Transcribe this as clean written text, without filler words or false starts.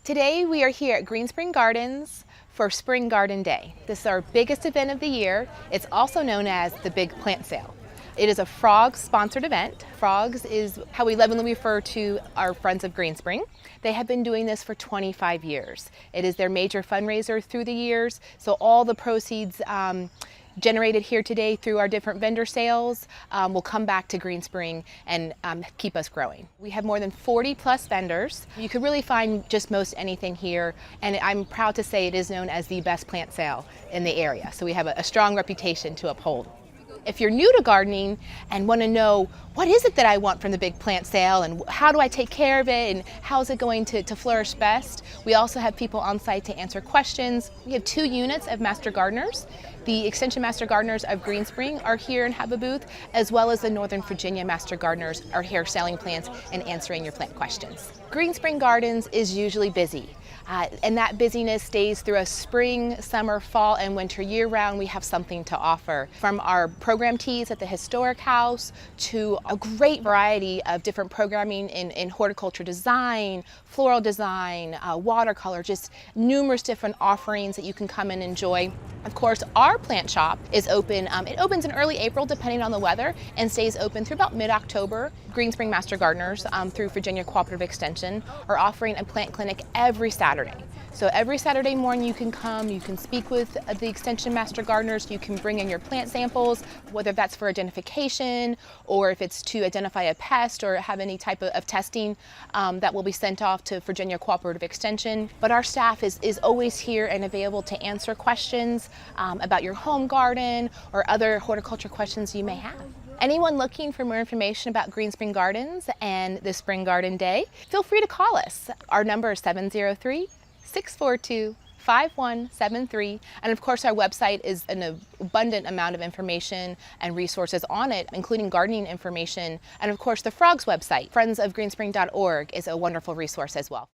Today we are here at Green Spring Gardens for Spring Garden Day. This is our biggest event of the year. It's also known as the Big Plant Sale. It is a Frogs sponsored event. Frogs is how we lovingly refer to our friends of Green Spring. They have been doing this for 25 years. It is their major fundraiser through the years, so all the proceeds generated here today through our different vendor sales will come back to Green Spring and keep us growing. We have more than 40 plus vendors. You could really find just most anything here, and I'm proud to say it is known as the best plant sale in the area, so we have a strong reputation to uphold. If you're new to gardening and want to know what is it that I want from the big plant sale and how do I take care of it and how is it going to flourish best, we also have people on site to answer questions. We have 2 units of Master Gardeners. The Extension Master Gardeners of Green Spring are here and have a booth, as well as the Northern Virginia Master Gardeners are here selling plants and answering your plant questions. Green Spring Gardens is usually busy. And that busyness stays through a spring, summer, fall, and winter year-round. We have something to offer. From our program teas at the Historic House to a great variety of different programming in horticulture design, floral design, watercolor, just numerous different offerings that you can come and enjoy. Of course, our plant shop is open. It opens in early April depending on the weather and stays open through about mid-October. Green Spring Master Gardeners through Virginia Cooperative Extension are offering a plant clinic every Saturday. So every Saturday morning you can come, you can speak with the Extension Master Gardeners, you can bring in your plant samples, whether that's for identification or if it's to identify a pest or have any type of testing that will be sent off to Virginia Cooperative Extension. But our staff is always here and available to answer questions about your home garden or other horticulture questions you may have. Anyone looking for more information about Green Spring Gardens and the Spring Garden Day, feel free to call us. Our number is 703-642-5173. And of course, our website is an abundant amount of information and resources on it, including gardening information. And of course, the Frogs website, friendsofgreenspring.org, is a wonderful resource as well.